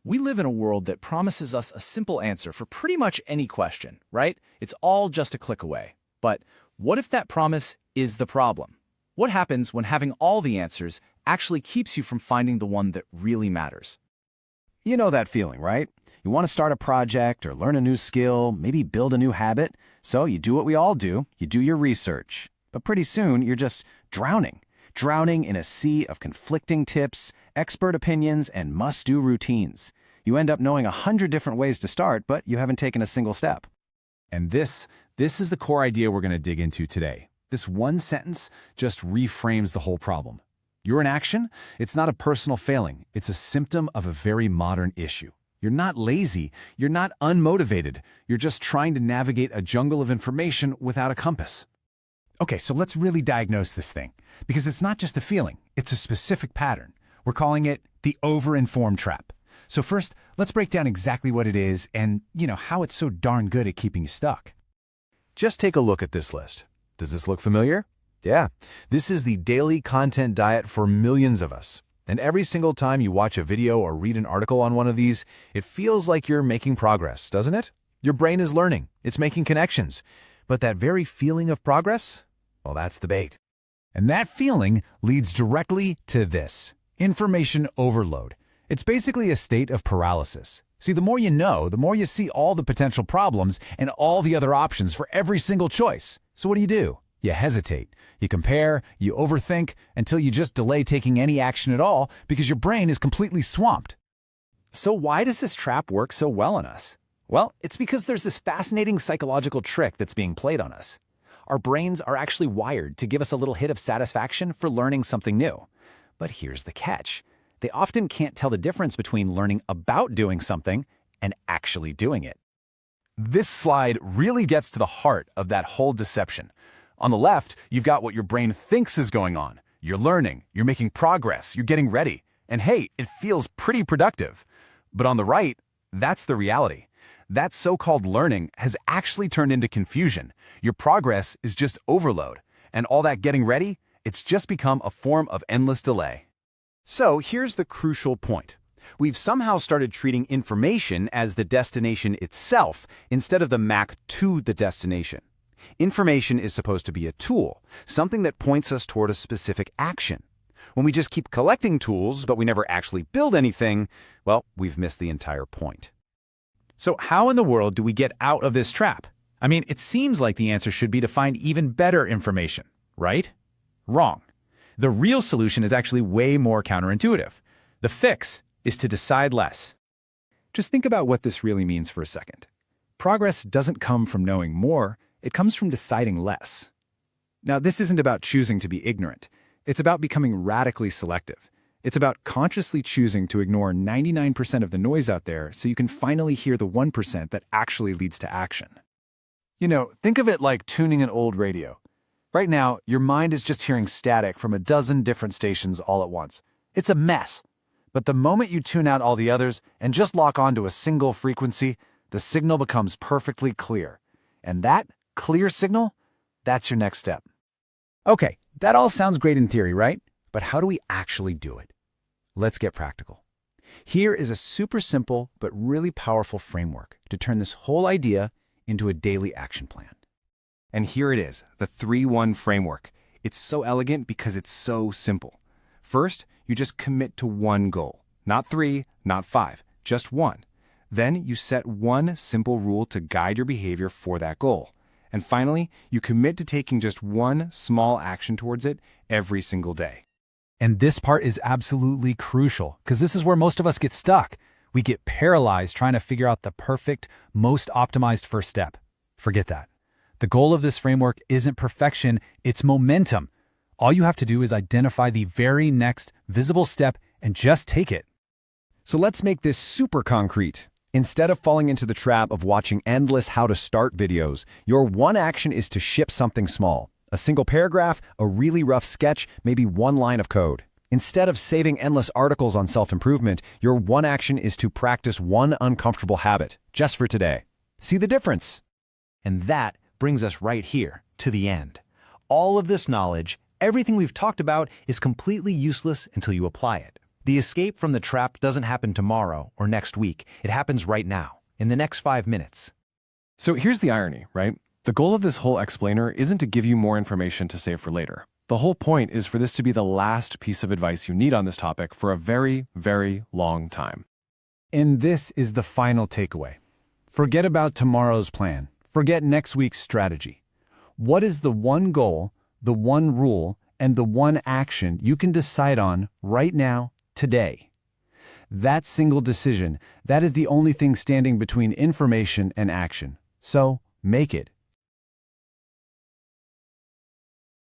We live in a world that promises us a simple answer for pretty much any question, right? It's all just a click away. But what if that promise is the problem? What happens when having all the answers actually keeps you from finding the one that really matters? You know that feeling, right? You want to start a project or learn a new skill, maybe build a new habit. So you do what we all do, you do your research. But pretty soon, you're just drowning in a sea of conflicting tips, expert opinions, and must-do routines. You end up knowing 100 different ways to start, but you haven't taken a single step. And this is the core idea we're going to dig into today. This one sentence just reframes the whole problem. Your inaction? It's not a personal failing. It's a symptom of a very modern issue. You're not lazy. You're not unmotivated. You're just trying to navigate a jungle of information without a compass. Okay, so let's really diagnose this thing, because it's not just a feeling, it's a specific pattern. We're calling it the over-informed trap. So first, let's break down exactly what it is and, how it's so darn good at keeping you stuck. Just take a look at this list. Does this look familiar? Yeah, this is the daily content diet for millions of us. And every single time you watch a video or read an article on one of these, it feels like you're making progress, doesn't it? Your brain is learning, it's making connections. But that very feeling of progress? Well, that's the bait. And that feeling leads directly to this: information overload. It's basically a state of paralysis. See, the more you know, the more you see all the potential problems and all the other options for every single choice. So what do? You hesitate. You compare, you overthink, until you just delay taking any action at all because your brain is completely swamped. So why does this trap work so well on us? Well, it's because there's this fascinating psychological trick that's being played on us. Our brains are actually wired to give us a little hit of satisfaction for learning something new. But here's the catch. They often can't tell the difference between learning about doing something and actually doing it. This slide really gets to the heart of that whole deception. On the left, you've got what your brain thinks is going on. You're learning, you're making progress, you're getting ready. And hey, it feels pretty productive. But on the right, that's the reality. That so-called learning has actually turned into confusion. Your progress is just overload. And all that getting ready, it's just become a form of endless delay. So here's the crucial point. We've somehow started treating information as the destination itself instead of the map to the destination. Information is supposed to be a tool, something that points us toward a specific action. When we just keep collecting tools, but we never actually build anything, well, we've missed the entire point. So how in the world do we get out of this trap? I mean, it seems like the answer should be to find even better information, right? Wrong. The real solution is actually way more counterintuitive. The fix is to decide less. Just think about what this really means for a second. Progress doesn't come from knowing more, it comes from deciding less. Now, this isn't about choosing to be ignorant. It's about becoming radically selective. It's about consciously choosing to ignore 99% of the noise out there so you can finally hear the 1% that actually leads to action. Think of it like tuning an old radio. Right now, your mind is just hearing static from a dozen different stations all at once. It's a mess. But the moment you tune out all the others and just lock onto a single frequency, the signal becomes perfectly clear. And that clear signal, that's your next step. Okay, that all sounds great in theory, right? But how do we actually do it? Let's get practical. Here is a super simple but really powerful framework to turn this whole idea into a daily action plan. And here it is, the 3-1 framework. It's so elegant because it's so simple. First, you just commit to one goal. Not 3, not 5, just one. Then you set one simple rule to guide your behavior for that goal. And finally, you commit to taking just one small action towards it every single day. And this part is absolutely crucial, because this is where most of us get stuck. We get paralyzed trying to figure out the perfect, most optimized first step. Forget that. The goal of this framework isn't perfection, it's momentum. All you have to do is identify the very next visible step and just take it. So let's make this super concrete. Instead of falling into the trap of watching endless how-to-start videos, your one action is to ship something small. A single paragraph, a really rough sketch, maybe one line of code. Instead of saving endless articles on self-improvement, your one action is to practice one uncomfortable habit, just for today. See the difference? And that brings us right here, to the end. All of this knowledge, everything we've talked about, is completely useless until you apply it. The escape from the trap doesn't happen tomorrow or next week. It happens right now, in the next 5 minutes. So here's the irony, right? The goal of this whole explainer isn't to give you more information to save for later. The whole point is for this to be the last piece of advice you need on this topic for a very, very long time. And this is the final takeaway. Forget about tomorrow's plan. Forget next week's strategy. What is the one goal, the one rule, and the one action you can decide on right now, today? That single decision, that is the only thing standing between information and action. So, make it.